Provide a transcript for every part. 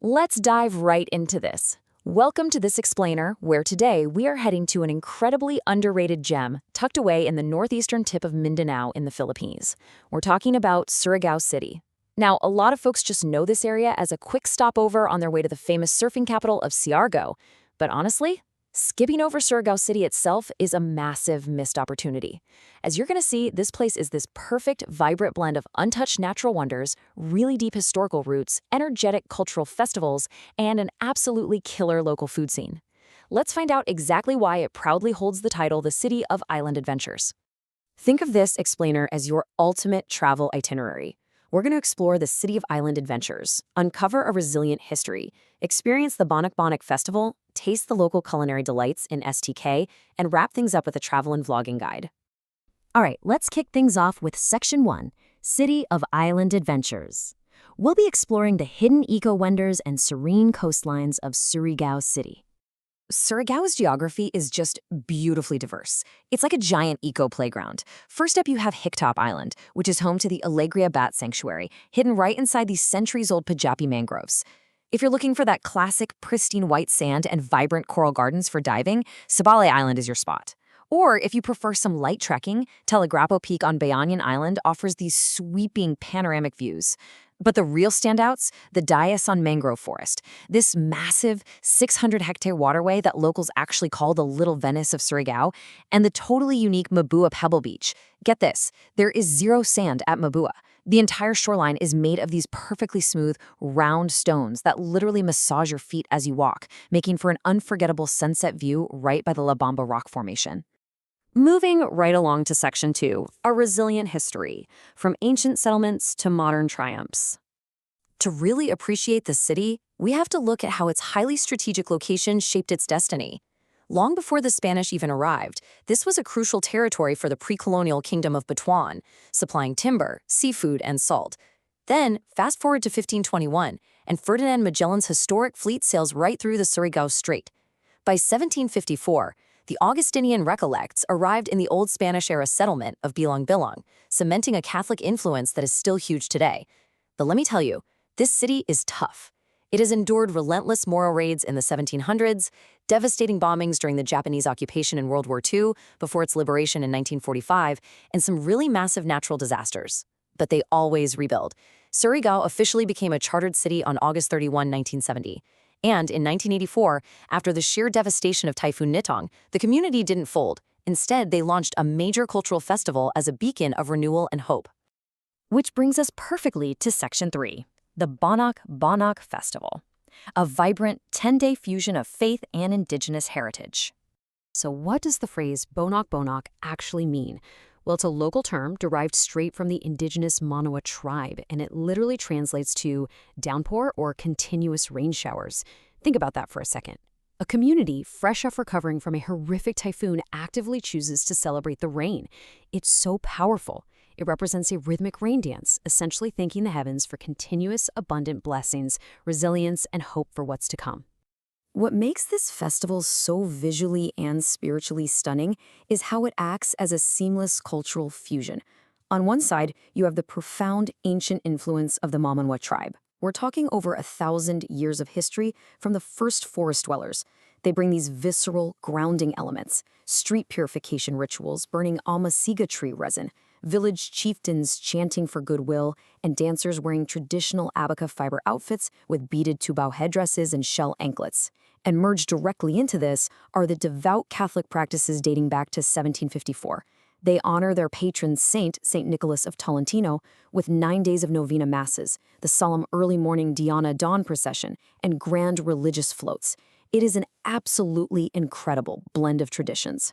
Let's dive right into this. Welcome to This Explainer, where today we are heading to an incredibly underrated gem tucked away in the northeastern tip of Mindanao in the Philippines. We're talking about Surigao City. Now, a lot of folks just know this area as a quick stopover on their way to the famous surfing capital of Siargao. But honestly, skipping over Surigao City itself is a massive missed opportunity. As you're going to see, this place is this perfect, vibrant blend of untouched natural wonders, really deep historical roots, energetic cultural festivals, and an absolutely killer local food scene. Let's find out exactly why it proudly holds the title the City of Island Adventures. Think of this explainer as your ultimate travel itinerary. We're going to explore the City of Island Adventures, uncover a resilient history, experience the Bonak Bonak Festival, taste the local culinary delights in STK, and wrap things up with a travel and vlogging guide. All right, let's kick things off with Section 1, City of Island Adventures. We'll be exploring the hidden eco-wonders and serene coastlines of Surigao City. Surigao's geography is just beautifully diverse. It's like a giant eco-playground. First up, you have Hicktop Island, which is home to the Alegria Bat Sanctuary, hidden right inside these centuries-old Pajapi mangroves. If you're looking for that classic, pristine white sand and vibrant coral gardens for diving, Sabale Island is your spot. Or if you prefer some light trekking, Telegrapo Peak on Bayangan Island offers these sweeping panoramic views. But the real standouts, the Dayasan Mangrove Forest, this massive 600-hectare waterway that locals actually call the Little Venice of Surigao, and the totally unique Mabua Pebble Beach. Get this, there is zero sand at Mabua. The entire shoreline is made of these perfectly smooth, round stones that literally massage your feet as you walk, making for an unforgettable sunset view right by the La Bamba Rock Formation. Moving right along to Section 2, a resilient history, from ancient settlements to modern triumphs. To really appreciate the city, we have to look at how its highly strategic location shaped its destiny. Long before the Spanish even arrived, this was a crucial territory for the pre-colonial kingdom of Butuan, supplying timber, seafood, and salt. Then, fast forward to 1521, and Ferdinand Magellan's historic fleet sails right through the Surigao Strait. By 1754, the Augustinian Recollects arrived in the old Spanish-era settlement of Bilong-Bilong, cementing a Catholic influence that is still huge today. But let me tell you, this city is tough. It has endured relentless Moro raids in the 1700s, devastating bombings during the Japanese occupation in World War II before its liberation in 1945, and some really massive natural disasters. But they always rebuild. Surigao officially became a chartered city on August 31, 1970. And in 1984, after the sheer devastation of Typhoon Nitong, the community didn't fold. Instead, they launched a major cultural festival as a beacon of renewal and hope. Which brings us perfectly to Section 3, the Bonak Bonak Festival, a vibrant 10-day fusion of faith and indigenous heritage. So what does the phrase Bonak Bonak actually mean? Well, it's a local term derived straight from the indigenous Manawa tribe, and it literally translates to downpour or continuous rain showers. Think about that for a second. A community fresh off recovering from a horrific typhoon actively chooses to celebrate the rain. It's so powerful. It represents a rhythmic rain dance, essentially thanking the heavens for continuous, abundant blessings, resilience, and hope for what's to come. What makes this festival so visually and spiritually stunning is how it acts as a seamless cultural fusion. On one side, you have the profound ancient influence of the Mamanwa tribe. We're talking over 1,000 years of history from the first forest dwellers. They bring these visceral, grounding elements, street purification rituals burning amasiga tree resin, village chieftains chanting for goodwill, and dancers wearing traditional abaca fiber outfits with beaded tubao headdresses and shell anklets. And merged directly into this are the devout Catholic practices dating back to 1754. They honor their patron saint, St. Nicholas of Tolentino, with 9 days of novena masses, the solemn early morning Diana dawn procession, and grand religious floats. It is an absolutely incredible blend of traditions.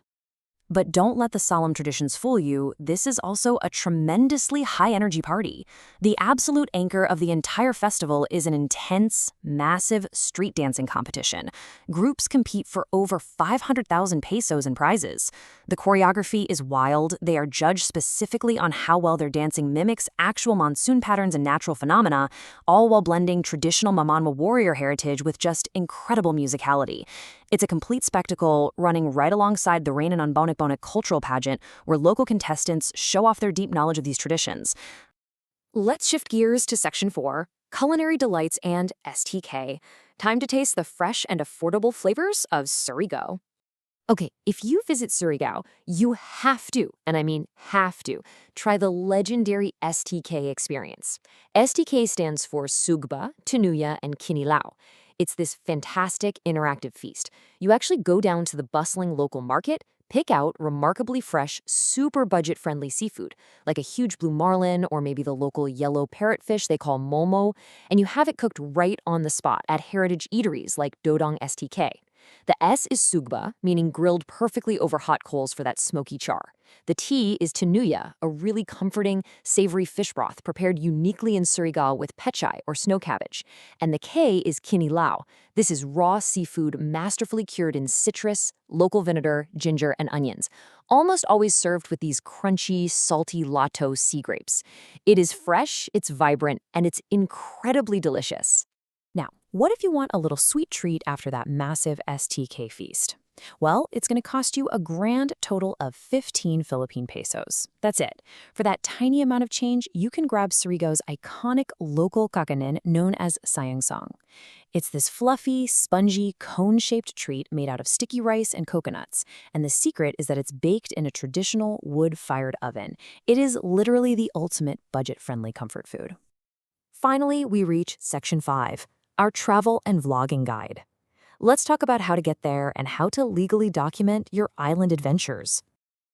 But don't let the solemn traditions fool you. This is also a tremendously high-energy party. The absolute anchor of the entire festival is an intense, massive street dancing competition. Groups compete for over 500,000 pesos in prizes. The choreography is wild. They are judged specifically on how well their dancing mimics actual monsoon patterns and natural phenomena, all while blending traditional Mamanwa warrior heritage with just incredible musicality. It's a complete spectacle running right alongside the Rainan on Bonak Bonak cultural pageant where local contestants show off their deep knowledge of these traditions. Let's shift gears to Section 4, culinary delights, and STK. Time to taste the fresh and affordable flavors of Surigao. Okay, if you visit Surigao, you have to, and I mean have to, try the legendary STK experience. STK stands for Sugba, Tinuya, and Kinilaw. It's this fantastic interactive feast. You actually go down to the bustling local market, pick out remarkably fresh, super budget-friendly seafood, like a huge blue marlin or maybe the local yellow parrotfish they call momo, and you have it cooked right on the spot at heritage eateries like Dodong STK. The S is sugba, meaning grilled perfectly over hot coals for that smoky char. The T is tinuya, a really comforting, savory fish broth prepared uniquely in Surigao with pechay or snow cabbage. And the K is kinilaw. This is raw seafood masterfully cured in citrus, local vinegar, ginger, and onions, almost always served with these crunchy, salty lato sea grapes. It is fresh, it's vibrant, and it's incredibly delicious. Now, what if you want a little sweet treat after that massive STK feast? Well, it's going to cost you a grand total of 15 Philippine pesos. That's it. For that tiny amount of change, you can grab Surigao's iconic local kakanin known as sayangsang. It's this fluffy, spongy, cone-shaped treat made out of sticky rice and coconuts, and the secret is that it's baked in a traditional wood-fired oven. It is literally the ultimate budget-friendly comfort food. Finally, we reach Section 5. Our travel and vlogging guide. Let's talk about how to get there and how to legally document your island adventures.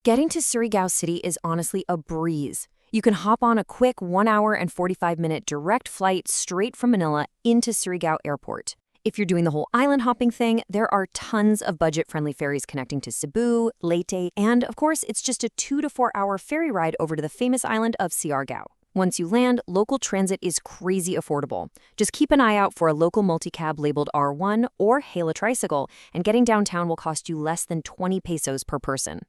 Getting to Surigao City is honestly a breeze. You can hop on a quick 1 hour and 45-minute direct flight straight from Manila into Surigao Airport. If you're doing the whole island hopping thing, there are tons of budget-friendly ferries connecting to Cebu, Leyte, and of course, it's just a 2 to 4 hour ferry ride over to the famous island of Siargao. Once you land, local transit is crazy affordable. Just keep an eye out for a local multicab labeled R1 or hail a tricycle, and getting downtown will cost you less than 20 pesos per person.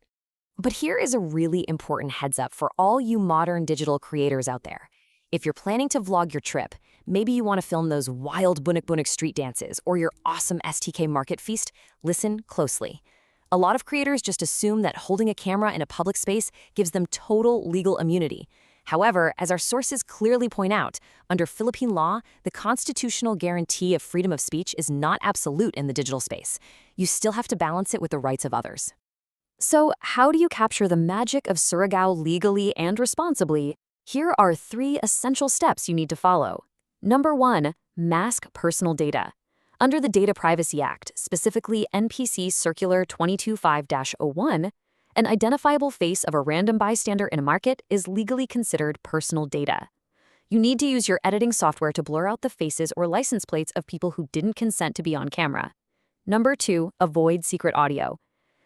But here is a really important heads up for all you modern digital creators out there. If you're planning to vlog your trip, maybe you want to film those wild bunik-bunik street dances or your awesome STK market feast, listen closely. A lot of creators just assume that holding a camera in a public space gives them total legal immunity. However, as our sources clearly point out, under Philippine law, the constitutional guarantee of freedom of speech is not absolute in the digital space. You still have to balance it with the rights of others. So, how do you capture the magic of Surigao legally and responsibly? Here are 3 essential steps you need to follow. Number 1, mask personal data. Under the Data Privacy Act, specifically NPC Circular 225-01, an identifiable face of a random bystander in a market is legally considered personal data. You need to use your editing software to blur out the faces or license plates of people who didn't consent to be on camera. Number 2, avoid secret audio.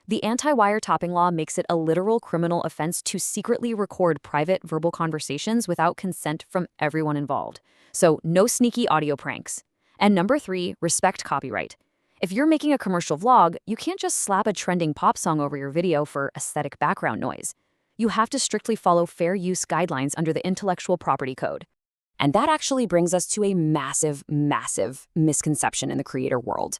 The anti-wiretapping law makes it a literal criminal offense to secretly record private verbal conversations without consent from everyone involved. So, no sneaky audio pranks. And number 3, respect copyright. If you're making a commercial vlog, you can't just slap a trending pop song over your video for aesthetic background noise. You have to strictly follow fair use guidelines under the Intellectual Property Code. And that actually brings us to a massive, massive misconception in the creator world.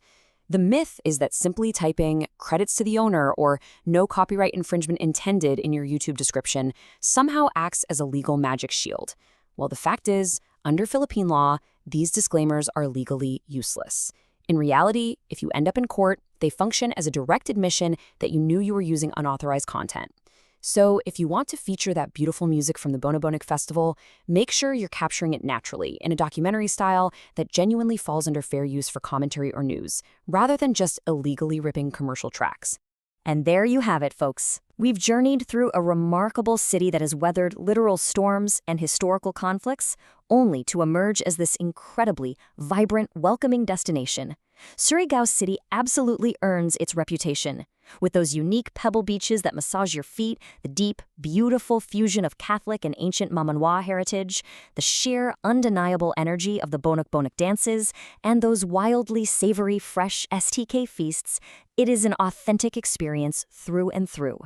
The myth is that simply typing credits to the owner or no copyright infringement intended in your YouTube description somehow acts as a legal magic shield. Well, the fact is, under Philippine law, these disclaimers are legally useless. In reality, if you end up in court, they function as a direct admission that you knew you were using unauthorized content. So if you want to feature that beautiful music from the Bonabonik Festival, make sure you're capturing it naturally, in a documentary style that genuinely falls under fair use for commentary or news, rather than just illegally ripping commercial tracks. And there you have it, folks. We've journeyed through a remarkable city that has weathered literal storms and historical conflicts, only to emerge as this incredibly vibrant, welcoming destination. Surigao City absolutely earns its reputation. With those unique pebble beaches that massage your feet, the deep, beautiful fusion of Catholic and ancient Mamanwa heritage, the sheer, undeniable energy of the Bonak-Bonak dances, and those wildly savory, fresh STK feasts, it is an authentic experience through and through.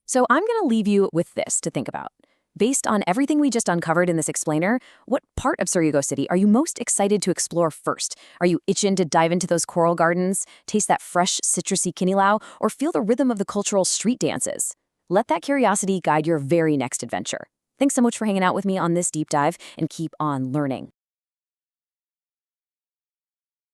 So I'm going to leave you with this to think about. Based on everything we just uncovered in this explainer, what part of Surigao City are you most excited to explore first? Are you itching to dive into those coral gardens, taste that fresh, citrusy kinilaw, or feel the rhythm of the cultural street dances? Let that curiosity guide your very next adventure. Thanks so much for hanging out with me on this deep dive, and keep on learning.